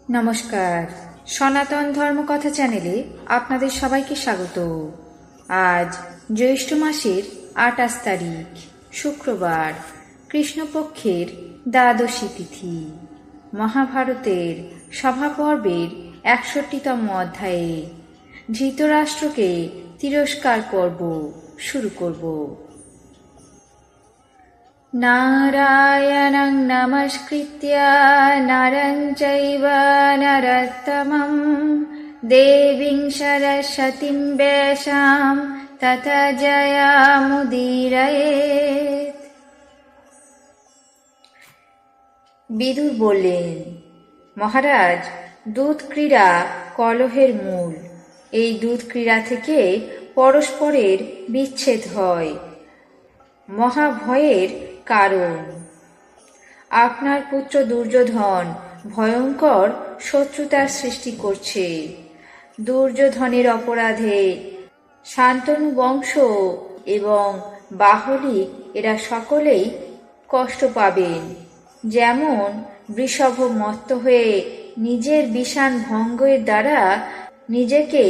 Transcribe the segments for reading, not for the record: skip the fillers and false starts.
নমস্কার, সনাতন ধর্মকথা চ্যানেলে আপনাদের সবাইকে স্বাগত। আজ জ্যৈষ্ঠ মাসের ২৮ তারিখ শুক্রবার, কৃষ্ণপক্ষের দ্বাদশী তিথি। মহাভারতের সভাপর্বের ৬১তম অধ্যায়ে ধৃতরাষ্ট্রকে তিরস্কার পর্ব শুরু করব। নারায়ণং নমস্কৃত্য নরং চৈব নরোত্তমং দেবীং সরস্বতীং ব্যাসাং ততো জয়মুদীরয়েৎ। বিদুর বললেন, মহারাজ, দুধ ক্রীড়া কলহের মূল। এই দুধ ক্রীড়া থেকে পরস্পরের বিচ্ছেদ হয়, মহাভয়ের কারণ। আপনার পুত্র দুর্যোধন ভয়ঙ্কর শত্রুতার সৃষ্টি করছে। দুর্যোধনের অপরাধে শান্তনু বংশ এবং বাহলিক এরা সকলেই কষ্ট পাবেন। যেমন বৃষভ মত্ত হয়ে নিজের বিষাণ ভঙ্গের দ্বারা নিজেকে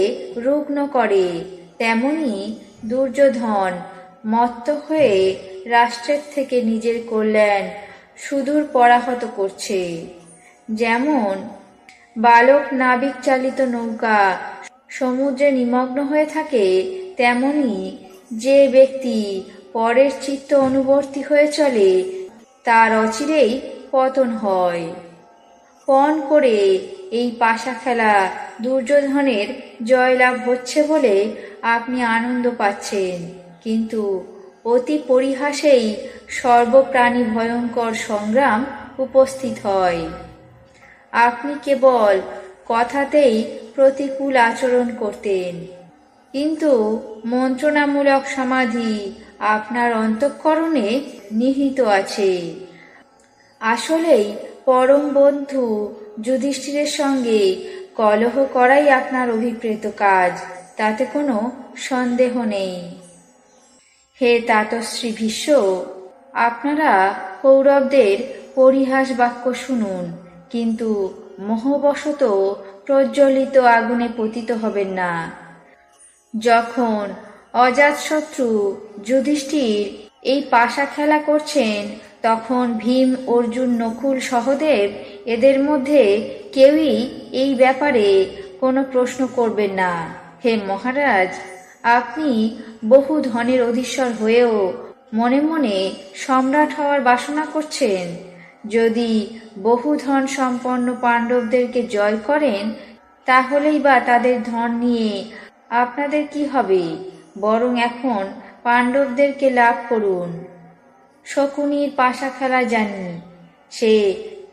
রুগ্ন করে, তেমনি দুর্যোধন মত্ত হয়ে রাষ্ট্রের থেকে নিজের কল্যাণ সুদূর পরাহত করছে। যেমন বালক নাবিক চালিত নৌকা সমুদ্রে নিমগ্ন হয়ে থাকে, তেমনি যে ব্যক্তি পরের চিত্ত অনুবর্তী হয়ে চলে তার অচিরেই পতন হয়। পণ করে এই পাশা খেলা দুর্যোধনের জয়লাভ হচ্ছে বলে আপনি আনন্দ পাচ্ছেন, কিন্তু অতি পরিহাসেই সর্বপ্রাণী ভয়ঙ্কর সংগ্রাম উপস্থিত হয়। আপনি কেবল কথাতেই প্রতিকূল আচরণ করতেন, কিন্তু মন্ত্রণামূলক সমাধি আপনার অন্তঃকরণে নিহিত আছে। আসলেই পরম বন্ধু যুধিষ্ঠিরের সঙ্গে কলহ করাই আপনার অভিপ্রেত কাজ, তাতে কোনো সন্দেহ নেই। হে তাতশ্রী ভীষ্ম, আপনারা কৌরবদের পরিহাস বাক্য শুনুন, কিন্তু মোহবশত প্রজ্বলিত আগুনে পতিত হবেন না। যখন অজাতশত্রু যুধিষ্ঠির এই পাশা খেলা করছেন, তখন ভীম, অর্জুন, নকুল, সহদেব এদের মধ্যে কেউই এই ব্যাপারে কোনো প্রশ্ন করবেন না। হে মহারাজ, আপনি বহু ধনের অধীশ্বর হয়েও মনে মনে সম্রাট হওয়ার বাসনা করছেন। যদি বহু ধন সম্পন্ন পাণ্ডবদেরকে জয় করেন, তাহলেই বা তাদের ধন নিয়ে আপনাদের কি হবে? বরং এখন পাণ্ডবদেরকে লাভ করুন। শকুনির পাশা খেলা জানি, সে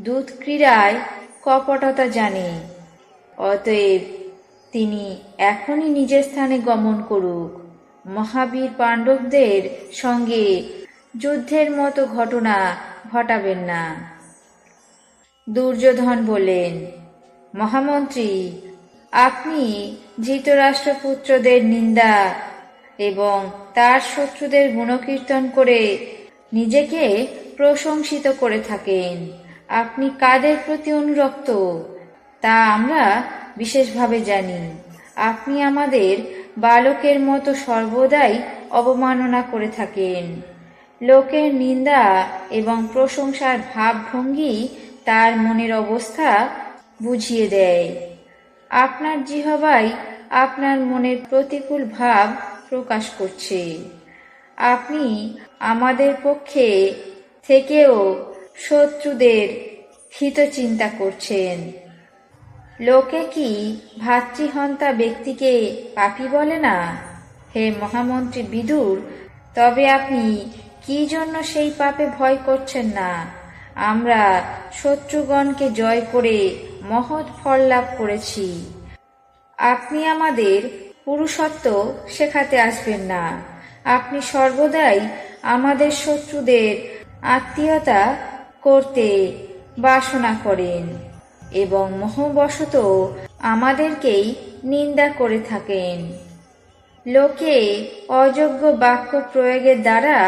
দুধ ক্রীড়ায় কপটতা জানে। অতএব তিনি এখনই নিজের স্থানে গমন করুক। মহাবীর পাণ্ডবদের সঙ্গে যুদ্ধের মতো ঘটনা ঘটাবেন না। দুর্যোধন বললেন, মহামন্ত্রী, আপনি ধৃতরাষ্ট্রপুত্রদের নিন্দা এবং তার শত্রুদের গুণকীর্তন করে নিজেকে প্রশংসিত করে থাকেন। আপনি কাদের প্রতি অনুরক্ত তা আমরা বিশেষভাবে জানি। আপনি আমাদের বালকের মতো সর্বদাই অবমাননা করে থাকেন। লোকের নিন্দা এবং প্রশংসার ভাবভঙ্গি তার মনের অবস্থা বুঝিয়ে দেয়। আপনার জিহ্বাই আপনার মনের প্রতিকূল ভাব প্রকাশ করছে। আপনি আমাদের পক্ষে থেকেও শত্রুদের হিত চিন্তা করছেন। লোকে কি ভাতৃহন্তা ব্যক্তিকে পাপী বলে না? হে মহামন্ত্রী বিদুর, তবে আপনি কি জন্য সেই পাপে ভয় করছেন না? আমরা শত্রুগণকে জয় করে মহৎ ফল লাভ করেছি। আপনি আমাদের পুরুষত্ব শেখাতে আসবেন না। আপনি সর্বদাই আমাদের শত্রুদের আত্মীয়তা করতে বাসনা করেন এবং মোহবশত আমাদেরকেই নিন্দা করে থাকেন। লোকে অযোগ্য বাক্য প্রয়োগের দ্বারা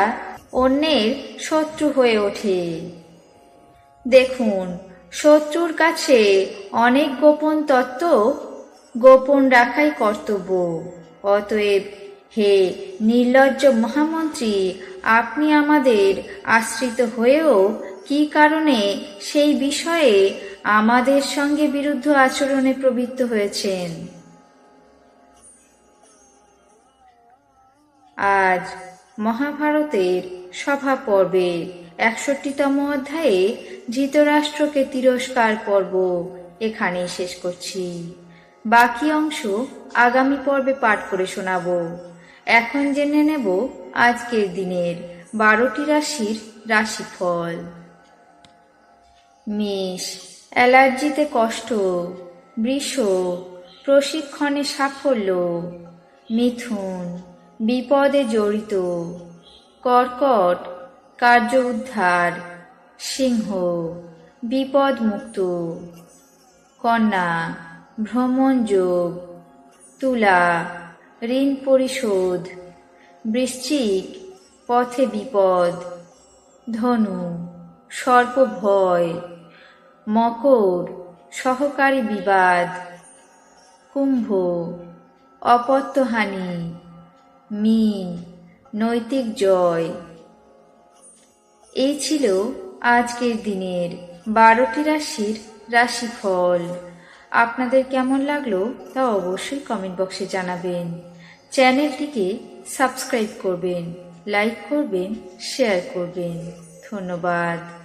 অন্যের শত্রু হয়ে ওঠে। দেখুন, শত্রুর কাছে অনেক গোপন তত্ত্ব গোপন রাখাই কর্তব্য। অতএব হে নির্লজ্জ মহামন্ত্রী, আপনি আমাদের আশ্রিত হয়েও কি কারণে সেই বিষয়ে আমাদের সঙ্গে বিরুদ্ধ আচরণে প্রবৃত্ত হয়েছেন? আজ মহাভারতের সভা পর্বের ৬১তম অধ্যায়ে ধৃতরাষ্ট্রকে তিরস্কার পর্ব এখানেই শেষ করছি। বাকি অংশ আগামী পর্বে পাঠ করে শোনাব। এখন জেনে নেব আজকের দিনের ১২টি রাশির রাশিফল। মেষ, অ্যালার্জিতে কষ্ট। বৃষ, প্রশিক্ষণে সাফল্য। মিথুন, বিপদে জড়িত। কর্কট, কার্য উদ্ধার। সিংহ, বিপদ মুক্ত। কন্যা, ভ্রমণ যোগ। তুলা, ঋণ পরিশোধ। বৃশ্চিক, পথে বিপদ। ধনু, সর্প ভয়। মকর, সহকারী বিবাদ। কুম্ভ, অপত্যহানি। মীন, নৈতিক জয়। এই ছিল আজকের দিনের ১২টি রাশির রাশিফল। আপনাদের কেমন লাগলো তা অবশ্যই কমেন্ট বক্সে জানাবেন। চ্যানেলটিকে সাবস্ক্রাইব করবেন, লাইক করবেন, শেয়ার করবেন। ধন্যবাদ।